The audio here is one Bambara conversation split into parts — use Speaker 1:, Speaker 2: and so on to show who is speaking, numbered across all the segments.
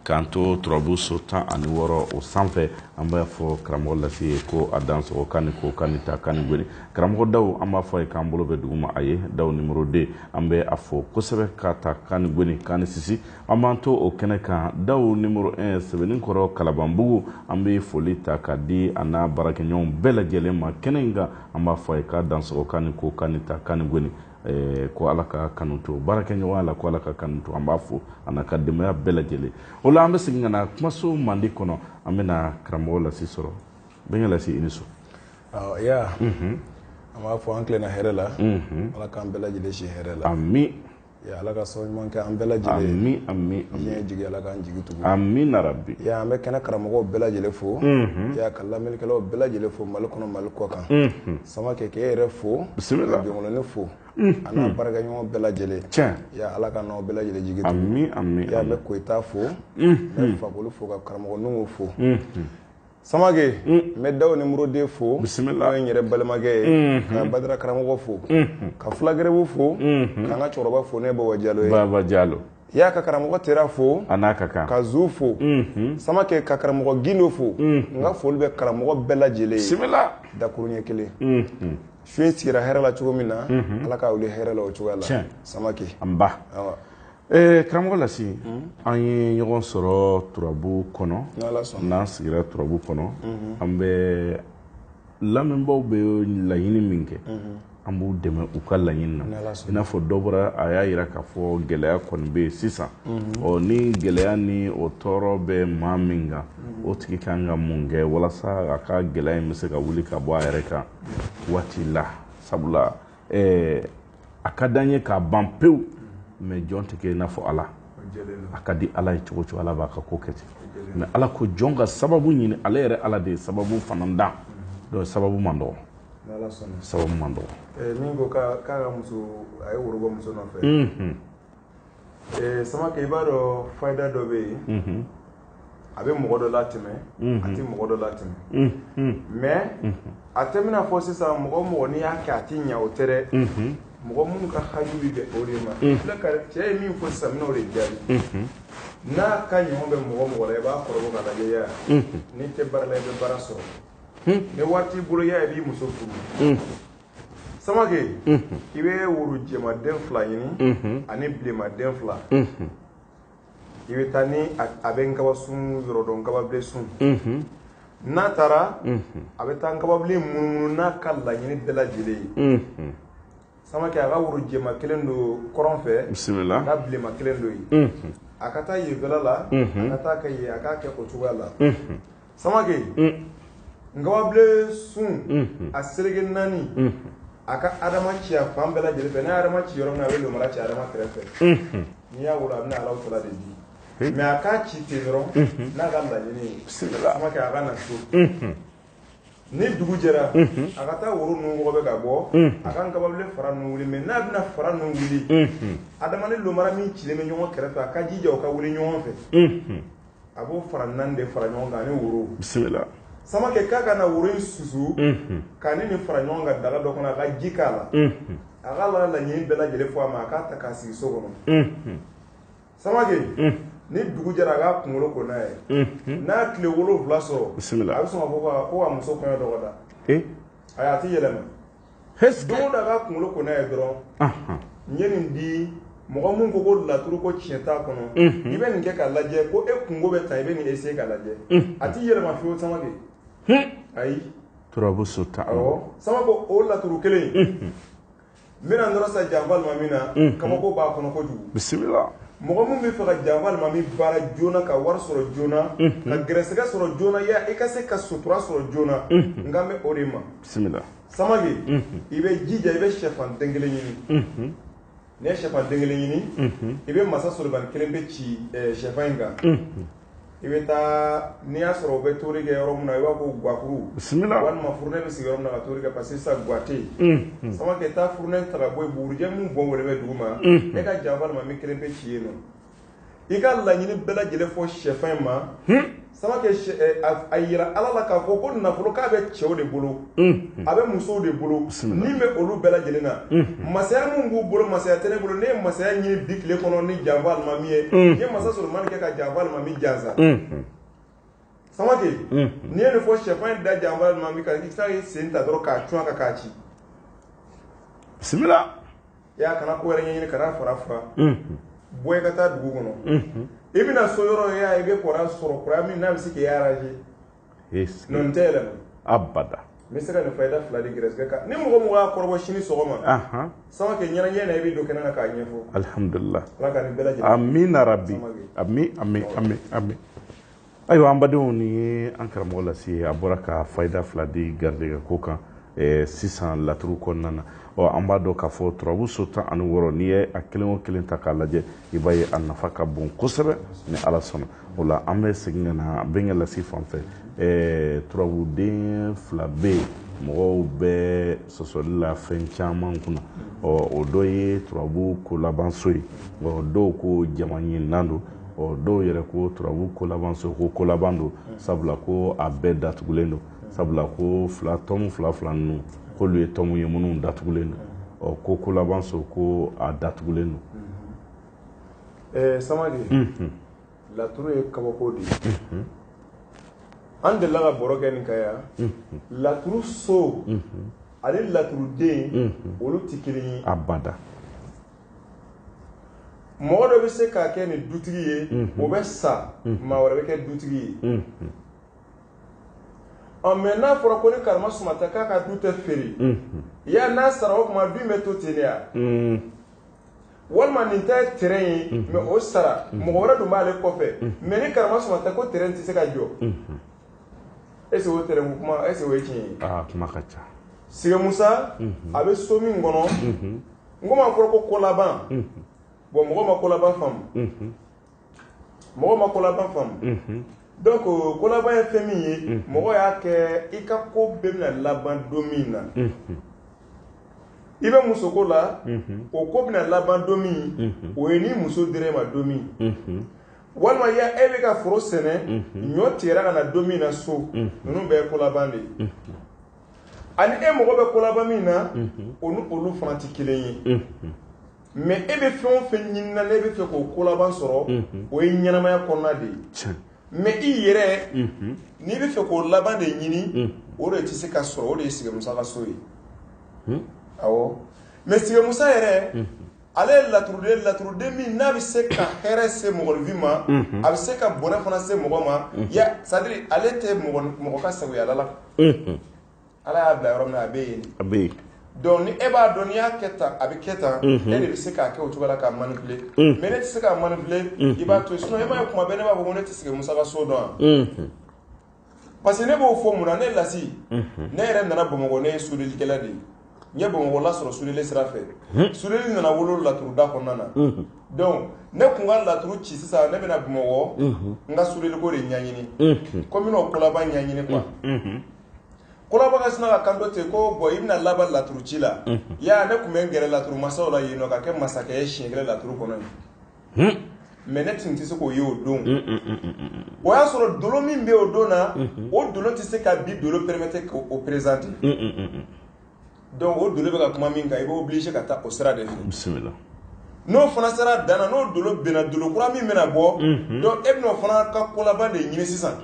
Speaker 1: kanto turabu so 16 o sanfɛ an b'a fɔ karamɔgɔ lase ye ko a dan sɔgɔ kani ko kani ta kani gweli karamɔgɔ daw an b'a fɔ ye k'an bolo bɛ duguma a ye daw numéro 2 an bɛ a fɔ kosɛbɛ ka ta kani gweli kani sisi an b'an to o kɛnɛ kan daw numéro 1 sɛbɛnninkɔrɔ kalabanbugu an bɛ foli ta ka di a n'a baarakɛɲɔgɔnw bɛɛ lajɛlen ma kɛnɛ in kan an b'a fɔ ye k'a dan sɔgɔ kani ko kani ta kani gweli ko ala ka kanu to baarakɛɲɔgɔn la ko ala ka kanu to an b'a fɔ a n'a ka denbaya bɛɛ lajɛlen o la an bɛ segin ka na kumaso mandi kɔnɔ an bɛna karamɔgɔ lasi sɔrɔ bɛnkɛ lasi i ni so
Speaker 2: ya an b'a fɔ an tilenna hɛrɛ la ala k'an bɛɛ lajɛlen si hɛrɛ la
Speaker 1: ami
Speaker 2: ya ala ka sɔn ɲuman kɛ an bɛɛ lajɛlen
Speaker 1: ami
Speaker 2: diɲɛ jigi ala k'an jigi tugu
Speaker 1: ami narabi
Speaker 2: ya an bɛ kɛnɛ karamɔgɔw bɛɛ lajɛlen fo ya ka lamɛnnikɛlaw bɛɛ lajɛlen fo mali kɔnɔ mali kɔ kan sama kɛ k'e yɛrɛ fo
Speaker 1: bisimila
Speaker 2: jɔnkolonin fo a n'a baarakɛɲɔgɔn bɛɛ lajɛlen
Speaker 1: tiɲɛ
Speaker 2: ya ala ka n'aw bɛɛ lajɛlen jigi tugu
Speaker 1: ami
Speaker 2: ya n bɛ koyita fo n bɛ fakoli fo ka karamɔgɔninw fo samake n bɛ daw numéro 2 fo
Speaker 1: bisimila
Speaker 2: n'o ye n yɛrɛ balimakɛ ye ka badara karamɔgɔ fo ka fulagɛrɛbu fo k'an ka cɛkɔrɔba fo ne baba jalo ye
Speaker 1: baba jalo
Speaker 2: ya ka karamɔgɔ tera fo
Speaker 1: a n'a ka kan
Speaker 2: ka zu fo samake ka karamɔgɔ gindo fo n ka foli bɛ karamɔgɔ bɛɛ lajɛlen ye
Speaker 1: bisimila
Speaker 2: dakuru ɲɛ kelen fiɲɛ sigira hɛrɛ la cogo min na ala k'a wuli hɛrɛ la o cogoya la samake
Speaker 1: an ba karamɔgɔ lasi an ye ɲɔgɔn sɔrɔ turabu kɔnɔ n'an sigira turabu kɔnɔ an bɛ lamɛnbaw bɛ laɲini min kɛ an b'u dɛmɛ u ka laɲini na i n'a fɔ dɔ bɔra a y'a jira k'a fɔ gɛlɛya kɔni bɛ yen sisan ni gɛlɛya ni o tɔɔrɔ bɛ maa min kan o tigi kan ka mun kɛ walasa a ka gɛlɛya in bɛ se ka wuli ka bɔ a yɛrɛ kan waati la sabula a ka d'an ye k'a ban pewu mais jɔn tɛ kɛ i n'a fɔ ala a ka di ala ye cogo cogo ala b'a ka ko kɛ ten mais ala ko jɔn ka sababu ɲini ale yɛrɛ ala de ye sababu fana dan donc sababu man dɔgɔ sababu man dɔgɔ
Speaker 2: min ko k'a ka muso a ye woro bɔ muso nɔfɛ samake i b'a dɔn fayida dɔ bɛ yen a bɛ mɔgɔ dɔ latɛmɛ a tɛ mɔgɔ dɔ latɛmɛ mais a tɛmɛna fɔ sisan mɔgɔ mɔgɔ n'i y'a kɛ a tɛ ɲɛ o tɛ dɛ mɔgɔ minnu ka haju bɛ o de ma filɛ ka cɛ ye min fɔ sisan min'o de jaabi n'a ka ɲɔgɔn bɛ mɔgɔ mɔgɔ la i b'a kɔrɔbɔ ka lajɛ ya n'i tɛ baara la i bɛ baara sɔrɔ ni waati bolo ya i b'i muso furu samake i bɛ woro jɛmaden 2 ɲini ani bilemaden 2 i bɛ taa ni a bɛ nkabasun yɔrɔ dɔn nkababilen sun n'a taara a bɛ taa nkababilen munumunu n'a ka laɲini bɛɛ lajɛlen ye samake a ka woro jɛma kelen don kɔrɔn fɛ
Speaker 1: bisimila
Speaker 2: n'a bilema kelen don ye a ka taa yenfɛla la a ka taa kɛ yen a k'a kɛ o cogoya la samake nkababilen sun a seleke 4 a ka adama ci a fan bɛɛ lajɛlen fɛ n'a ye adama ci yɔrɔ min na a bɛ lomara ci adama kɛrɛfɛ n'i y'a wolo a bɛna alaw tala de di mais a k'a ci ten dɔrɔn n'a ka laɲini ye samake a ka na so ni dugu jɛra a ka taa woro ninnu wɔgɔbɛ ka bɔ a ka nkababilen fara ninnu wuli mais n'a bɛna fara ninnu wuli adama ni lomara min cilen bɛ ɲɔgɔn kɛrɛfɛ a ka jija o ka wuli ɲɔgɔn fɛ a b'o fara 4 de fara ɲɔgɔn kan ani woro bisimila samake k'a ka na woro in susu k'a ni nin fara ɲɔgɔn kan daga dɔ kɔnɔ a ka ji k'a la a ka laɲini bɛɛ lajɛlen fɔ a ma a k'a ta k'a sigi so kɔnɔ samake ni dugu jɛra a k'a kunkolo ko n'a ye n'a tile 7 sɔrɔ a bɛ sɔn ka fɔ ko ka muso kɔɲɔ dɔgɔda ayi a tɛ yɛlɛma don o don a k'a kunkolo ko n'a ye dɔrɔn n ye nin di mɔgɔ mun ko laturu ko tiɲɛ t'a kɔnɔ i bɛ nin kɛ k'a lajɛ ko e kungo bɛ tan i bɛ nin essayer k'a lajɛ a tɛ yɛlɛma fiyewu samake ayi
Speaker 1: turabu so 10
Speaker 2: awɔ samake o laturu kelen n bɛna nɔrɔ sa janfa alimami na kabako b'a kɔnɔ kojugu
Speaker 1: bisimila
Speaker 2: mɔgɔ min bɛ fɛ ka janfa alimami baara joona ka wari sɔrɔ joona ka gɛrɛsɛgɛ sɔrɔ joona ya i ka se ka sutura sɔrɔ joona n kan bɛ o de ma
Speaker 1: bisimila samake
Speaker 2: i bɛ jija i bɛ sɛfan den kelen ɲini n'i ye sɛfan den kelen ɲini i bɛ masa solobani kelen bɛ ci sɛfan in kan i bɛ taa n'i y'a sɔrɔ u bɛ tori kɛ yɔrɔ min na i b'a fɔ guwakuru walima furunɛ bɛ sigi yɔrɔ min na ka tori kɛ parce que sisan guwa tɛ yen samake taa furunɛ ta ka bɔ yen bugurijɛ min bɔn wele bɛ dugu ma e ka janfa alimami kelen bɛ ci yen nɔ i ka laɲini bɛɛ lajɛlen fɔ sɛfan ma Samake a yira Ala la k'a fɔ ko nafolo k'a bɛ cɛw de bolo a bɛ musow de bolo min bɛ olu bɛɛ lajɛlen na masaya min b'u bolo masaya tɛ ne bolo ne ye masaya ɲini bi tile kɔnɔ ni janfa alimami ye n ye masa Solomani kɛ ka janfa alimami jansa Samake n'i ye nin fɔ sɛfan da janfa alimami kan i tila sen ta dɔrɔn k'a cun a kan k'a ci
Speaker 1: bisimila
Speaker 2: y'a kana ko wɛrɛ ɲɛɲini kana fara bɔ i ka taa dugu kɔnɔ i bɛna so yɔrɔ i bɛ kɔrɔ sɔrɔ kɔrɔ min n'a bɛ se k'i arranger non tɛ yɛlɛma
Speaker 1: abada
Speaker 2: n bɛ se ka nin fayida fila di gɛrɛsɛgɛ kan ni mɔgɔ mɔgɔ y'a kɔrɔbɔ sini sɔgɔma Samake ɲɛnajɛ na i bɛ don kɛnɛ na k'a ɲɛfɔ
Speaker 1: alhamdulillah
Speaker 2: Ala ka nin bɛɛ lajɛlen
Speaker 1: amina rabbi amin ayiwa an badenw ni an karamɔgɔ lase a bɔra ka fayida fila di garijɛgɛ ko kan sisan laturu kɔnɔna na an b'a dɔn k'a fɔ turabu so 16 n'i ye a kelen o kelen ta k'a lajɛ i b'a ye a nafa ka bon kosɛbɛ ni Ala sɔnna o la an bɛ segin ka na Bɛnkɛ Lasi fan fɛ turabuden 2 bɛ yen mɔgɔw bɛ sɔsɔli la fɛn caman kunna o dɔ ye turabu ko laban so ye dɔw ko jama ɲininan don dɔw yɛrɛ ko turabu ko laban so ko ko laban don sabula ko a bɛɛ datugulen don sabula ko tɔmu fila ninnu k'olu ye tɔmu ye minnu datugulen don ko laban so ko a datugulen don
Speaker 2: Samake laturu ye kabako de ye an delila ka baro kɛ nin kan yan laturu so ani laturuden olu tɛ kelen ye
Speaker 1: abada
Speaker 2: mɔgɔ dɔ bɛ se k'a kɛ nin dutigi ye o bɛ sa maa wɛrɛ bɛ kɛ dutigi ye mais n'a fɔra ko ni Karama Sumata k'a ka du tɛ feere ya n'a sara o kuma du in bɛ to ten de ya walima nin tɛ terrain ye mais o sara mɔgɔ wɛrɛ dun b'ale kɔfɛ mais ni Karama Sumata ko terrain tɛ se ka jɔ est-ce que o terrain ko kuma est-ce que o ye tiɲɛ ye
Speaker 1: kuma ka ca
Speaker 2: Sige Musa a bɛ so min kɔnɔ n ko m'a fɔra ko laban bon mɔgɔ ma ko laban faamu donc ko laban ye fɛn min ye mɔgɔ y'a kɛ i ka ko bɛɛ bɛna laban don min na i bɛ muso ko la o ko bɛna laban don min o ye ni muso dira e ma don min walima e bɛ ka foro sɛnɛ ɲɔ tigɛra ka na don min na so ninnu bɛɛ ye ko laban de ye ani e mɔgɔ bɛ ko laban min na o ni olu fana tɛ kelen ye mais e bɛ fɛn o fɛn ɲini na ne bɛ fɛ k'o ko laban sɔrɔ o ye ɲɛnamaya kɔnɔna de ye mais i yɛrɛ n'i bɛ fɛ k'o laban de ɲini o de tɛ se ka sɔrɔ o de ye Sige Musa ka so ye awɔ mais Sige Musa yɛrɛ ale ye laturuden min n'a bɛ se ka hɛrɛ se mɔgɔnifin ma a bɛ se ka bɔnɛ fana se mɔgɔ ma c'est à dire ale tɛ mɔgɔ ka sagoya la Ala y'a bila yɔrɔ min na a bɛ yen donc ni e b'a dɔn n'i y'a kɛ tan a bɛ kɛ tan e de bɛ se k'a kɛ o cogo la k'a manipuler mais ne tɛ se k'a manipuler i b'a to yen sinon e b'a ye kuma bɛɛ ne b'a fɔ ko ne tɛ Sige Musa ka so dɔn parce que ne b'o fɔ mun na ne Lasi ne yɛrɛ nana Bamakɔ ne ye sodelikɛla de ye n ye Bamakɔ lasɔrɔ sodeli sira fɛ sodeli nana wolo laturuda kɔnɔna na donc ne kun ka laturu ci sisan ne bɛna Bamakɔ n ka sodeliko de ɲɛɲini ko n bɛna o ko laban ɲɛɲini quoi kolaba ka sina ka kan dɔ ten ko bon i bɛna laban laturu ci la ya ne tun bɛ n gɛrɛ laturu masaw la yen nɔ ka kɛ masakɛ ye siɲɛ kelen laturu kɔnɔ yen mais ne tun tɛ se k'o ye o don o y'a sɔrɔ dolo min bɛ o don na o dolo tɛ se ka bi dolo permettre k'o présenter donc o dolo bɛ ka kuma min kan i bɛ obligé ka taa o sira de fɛ n'o fana sera dan na n'o dolo bɛnna dolo kura min bɛna bɔ donc e bɛna o fana ka ko laban de ɲini sisan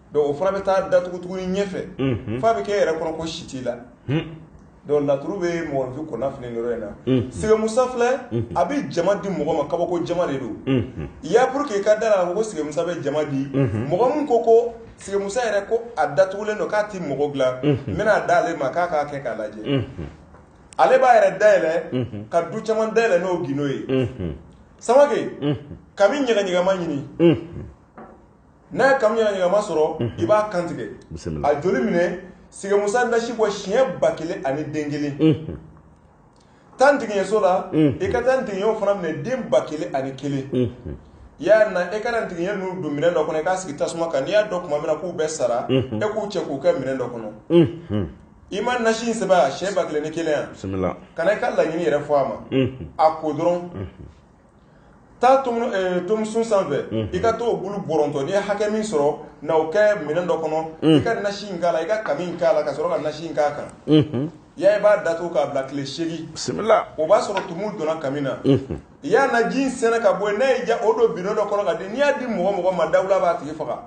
Speaker 2: donc o fana bɛ taa datugu tuguni ɲɛfɛ f'a bɛ kɛ e yɛrɛ kɔnɔ ko si t'i la donc laturu bɛ mɔgɔnifin kɔnɔ fili nin yɔrɔ in na Sige Musa filɛ a bɛ jama di mɔgɔ ma kabako jama de don i y'a pour que i ka da la ko Sige Musa bɛ jama di mɔgɔ min ko Sige Musa yɛrɛ ko a datugulen don k'a tɛ mɔgɔ dilan n bɛna d'ale ma k'a k'a kɛ k'a lajɛ ale b'a yɛrɛ dayɛlɛ ka du caman dayɛlɛ n'o gindo ye Samake kami ɲɛgɛɲɛgɛma ɲini n'a ye kami ɲɛgɛɲɛgɛma sɔrɔ i b'a kantigɛ a joli minɛ Sige Musa nasi bɔ siɲɛ 1000 ani den 1 tan tigiɲɛso la i ka taa tigiɲɛw fana minɛ den 1000 ani 1 y'a na e ka na tigiɲɛ ninnu don minɛn dɔ kɔnɔ i k'a sigi tasuma kan n'i y'a dɔn tuma min na k'u bɛɛ sara e k'u cɛ k'u kɛ minɛn dɔ kɔnɔ i ma nasi in sɛbɛn a siɲɛ 1000 ni 1 yan kana i ka laɲini yɛrɛ fɔ a ma a ko dɔrɔn taa tomusun sanfɛ i ka t'o bulu bɔrɔntɔ n'i ye hakɛ min sɔrɔ na o kɛ minɛn dɔ kɔnɔ i ka nasi in k'a la i ka kami in k'a la ka sɔrɔ ka nasi in k'a kan ya i b'a datugu k'a bila tile 8
Speaker 1: bisimila
Speaker 2: o b'a sɔrɔ tumu donna kami na i y'a na ji in sɛnɛ ka bɔ yen n'a y'i diya o don bidon dɔ kɔnɔ ka di n'i y'a di mɔgɔ ma dawula b'a tigi faga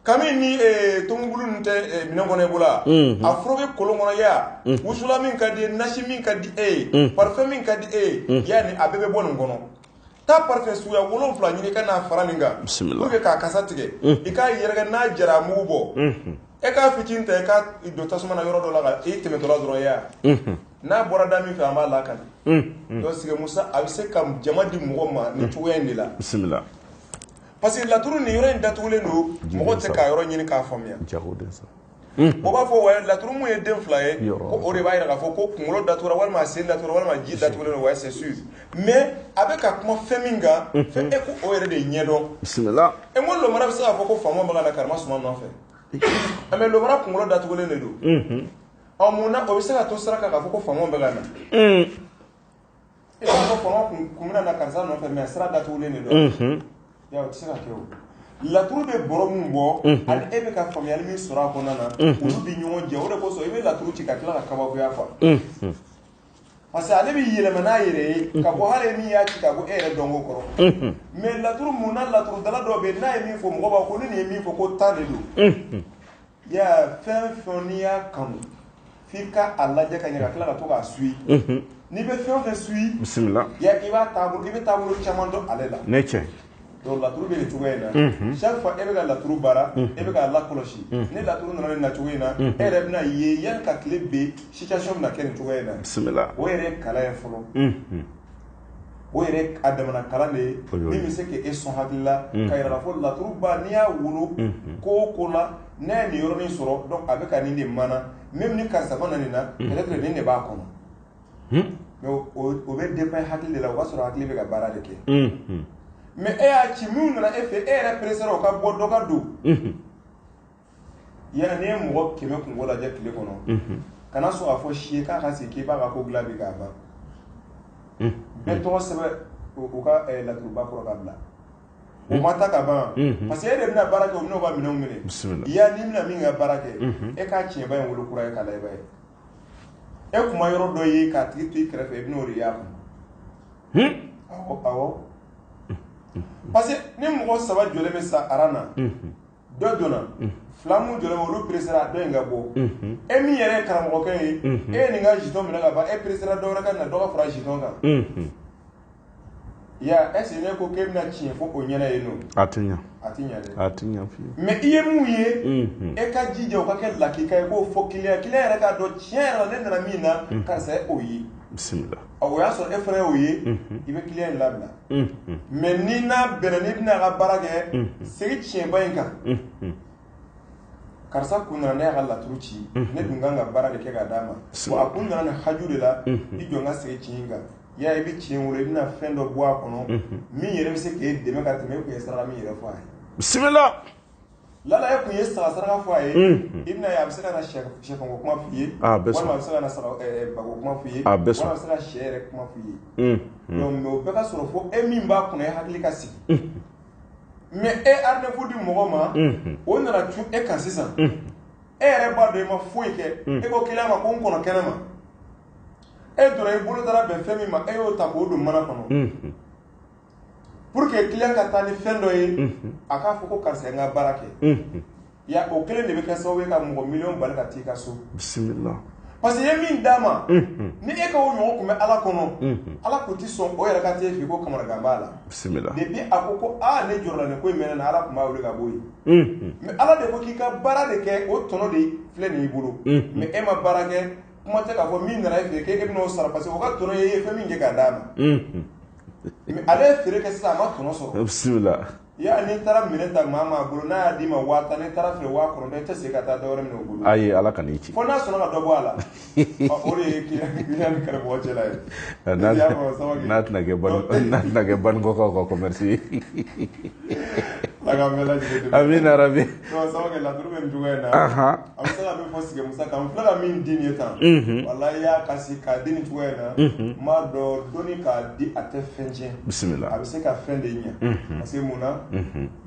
Speaker 2: kami ni tomubulu ninnu tɛ minɛn kɔnɔ i bolo a forobe kolon kɔnɔ ya wusula min ka di ye nasi min ka di e ye parfum min ka di e ye ya ni a bɛɛ bɛ bɔ nin kɔnɔ taa parfum suguya 7 ɲini ka n'a fara nin kan pour que k'a kasa tigɛ i k'a yɛrɛkɛ n'a jara a mugu bɔ e k'a fitinin ta i k'a don tasuma na yɔrɔ dɔ la ka i tɛmɛtɔla dɔrɔn ya n'a bɔra da min fɛ an b'a lakali donc sigi Musa a bɛ se ka jama di mɔgɔ ma ni cogoya in de la bisimila parce que laturu ni yɔrɔ in datugulen don mɔgɔ tɛ k'a yɔrɔ ɲini k'a faamuya o b'a fɔ wa laturu mun ye den 2 ye ko o de b'a yira k'a fɔ ko kunkolo datugura walima a sen datugura walima ji datugulen don wa c'est sûr mais a bɛ ka kuma fɛn min kan fɛn e ko o yɛrɛ de ɲɛdɔn bisimila e mo lomara bɛ se k'a fɔ ko faama bɛ ka na karima suma nɔfɛ mais lomara kunkolo datugulen de don ɔ mun na o bɛ se ka to sira kan k'a fɔ ko faama bɛ ka na e b'a fɔ faama kun bɛna na karisa nɔfɛ mais sira datugulen de don ya o tɛ se ka kɛ o laturu bɛ bɔrɔ min bɔ ani e bɛ ka faamuyali min sɔrɔ a kɔnɔna na olu bɛ ɲɔgɔn jɛ o de kosɔn i bɛ laturu ci ka tila ka kabakoya fa parce que ale bɛ yɛlɛma n'a yɛrɛ ye ka bɔ hali min y'a ci ka bɔ e yɛrɛ dɔnko kɔrɔ mais laturu mun na laturu dala dɔw bɛ yen n'a ye min fɔ mɔgɔ b'a ko ni nin ye min fɔ ko tan de don ya fɛn fɛn n'i y'a kanu f'i ka a lajɛ ka ɲɛ ka tila ka to k'a suit n'i bɛ fɛn o fɛn suit bisimila ya i bɛ taabolo caman dɔn ale la ne cɛ donc laturu bɛ nin cogoya in na chaque fois e bɛ ka laturu baara e bɛ k'a lakɔlɔsi ni laturu nana nin nacogo in na e yɛrɛ bɛna ye yanni ka tile ben situation bɛna kɛ nin cogoya in na bisimila o yɛrɛ ye kalan ye fɔlɔ o yɛrɛ a damana kalan de ye min bɛ se k'e sɔn hakili la ka yira k'a fɔ laturu ba n'i y'a wolo ko o ko la n'a ye nin yɔrɔnin sɔrɔ donc a bɛ ka nin de mana même ni karisa ma na nin na peut-être nin de b'a kɔnɔ mais o bɛ dépend hakili de la o b'a sɔrɔ hakili bɛ ka baara de kɛ mais e y'a ci minnu nana e fɛ e yɛrɛ pressera o ka bɔ dɔ ka don yani n'i ye mɔgɔ 100 kungo lajɛ tile kɔnɔ kana sɔn k'a fɔ si ye k'a ka sigi k'i b'a ka ko dilan bi k'a ban bɛɛ tɔgɔ sɛbɛn u ka laturuba kɔrɔ ka bila o ma ta ka ban parce que e de bɛna baara kɛ o bɛna u ka minɛnw minɛ ya n'i bɛna min ka baara kɛ e k'a tiɲɛba in wolo kura ye k'a la i b'a ye e kuma yɔrɔ dɔ ye k'a tigi to i kɛrɛfɛ i bɛna o de y'a kun awɔ parce que ni mɔgɔ 3 jɔlen bɛ sa aran na dɔ donna 2 mun jɔlen bɛ olu pressera dɔ in ka bɔ e min yɛrɛ ye karamɔgɔkɛ ye e ye nin ka jeton minɛ ka ban e pressera dɔ wɛrɛ ka na dɔ ka fara jeton kan ya est ce que ne ko k'e bɛna tiɲɛ fɔ o ɲɛna yen nɔ a tɛ ɲɛ dɛ a tɛ ɲɛ fiyewu mais i ye mun ye e ka jija o ka kɛ lakika ye k'o fɔ client yɛrɛ k'a dɔn tiɲɛ yɛrɛ la ne nana min na karisa ye o ye bisimila o y'a sɔrɔ e fana y'o ye i bɛ client in labila mais ni n'a bɛnna n'i bɛna a ka baara kɛ segi tiɲɛba in kan karisa kun nana ne y'a ka laturu ci ne dun kan ka baara de kɛ k'a d'a ma bon a kun nana nin haju de la i jɔ n ka segi tiɲɛ in kan ya i bɛ tiɲɛ wolo i bɛna fɛn dɔ bɔ a kɔnɔ min yɛrɛ bɛ se k'e dɛmɛ ka tɛmɛ e kun ye saraka min yɛrɛ fɔ a ye bisimila lala e kun ye saraka fɔ a ye i bɛna ye a bɛ se ka na sɛfanko kuma f'i ye walima a bɛ se ka na bako kuma f'i ye walima a bɛ se ka sɛ yɛrɛ kuma f'i ye donc mais o bɛɛ ka sɔrɔ fo e min b'a kunna e hakili ka sigi mais e rendez-vous di mɔgɔ ma o nana cun e kan sisan e yɛrɛ b'a dɔn i ma foyi kɛ e ko client ma ko n kɔnɔ kɛnɛ ma e donna i bolo dara bɛn fɛn min ma e y'o ta k'o don mana kɔnɔ pour que client ka taa ni fɛn dɔ ye a k'a fɔ ko karisa n ka baara kɛ ya o kelen de bɛ kɛ sababu ye ka mɔgɔ miliyɔn bali ka t'i ka so bisimila parce que i ye min d'a ma ni e ka o ɲɔgɔn kun bɛ ala kɔnɔ ala kun tɛ sɔn o yɛrɛ ka t'e fɛ ko kamanagan b'a la bisimila depuis a ko ne jɔrɔla nin ko in mɛnɛ na ala kun b'a wele ka bɔ yen mais ala de ko k'i ka baara de kɛ o tɔnɔ de filɛ nin y'i bolo mais e ma baara kɛ kuma tɛ k'a fɔ min nana e fɛ k'e bɛna o sara parce que o ka tɔnɔ ye i ye fɛn min kɛ k'a d'a ma mais ale ye feere kɛ sisan a ma tɔnɔ sɔrɔ bisimila ya n'i taara minɛ ta maa maa bolo n'a y'a d'i ma 1000 n'i taara feere 900 i tɛ segin ka taa dɔ wɛrɛ minɛ o bolo ayi ala ka n'i ci fo n'a sɔnna ka dɔ bɔ a la o de ye client ni karamɔgɔ cɛla ye n'a tɛna kɛ banikɔkaw ka commerce ye
Speaker 1: Amin arabi.
Speaker 2: Non, ça va que la tour même jouer na. Am sala be fo sige musa kam fla min dini tan. Wallahi ya kasi ka dini jouer na. Ma do doni ka di ate fenje.
Speaker 1: Bismillah.
Speaker 2: Abi se ka fen de nya. Parce que muna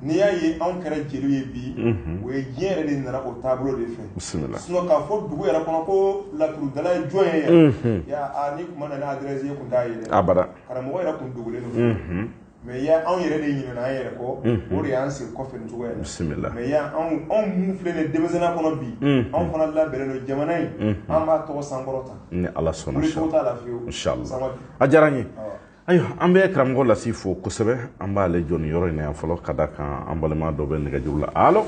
Speaker 2: ni ya yi an kare jelu ye bi. We yere de nara o tableau de fait.
Speaker 1: Bismillah.
Speaker 2: Sino ka fo dugu yara kono ko la tour de la join ya ani kuma na adresse ye kun da yele.
Speaker 1: Abada.
Speaker 2: Karamo yara kun dugu le no. Mais ya an yɛrɛ de ɲinɛna an yɛrɛ kɔ o de y'an sigi kɔfɛ nin cogoya la
Speaker 1: bisimila
Speaker 2: mais ya anw mun filɛ nin denmisɛnninya kɔnɔ bi anw fana labɛnnen don jamana in an b'a tɔgɔ sankɔrɔta
Speaker 1: ni ala sɔnna
Speaker 2: wuli ko t'a la fiyewu
Speaker 1: inshallah a diyara n ye ayiwa an bɛ karamɔgɔ lasi fo kosɛbɛ an b'ale jɔ nin yɔrɔ in na yan fɔlɔ ka da kan an balima dɔ bɛ nɛgɛjuru la alo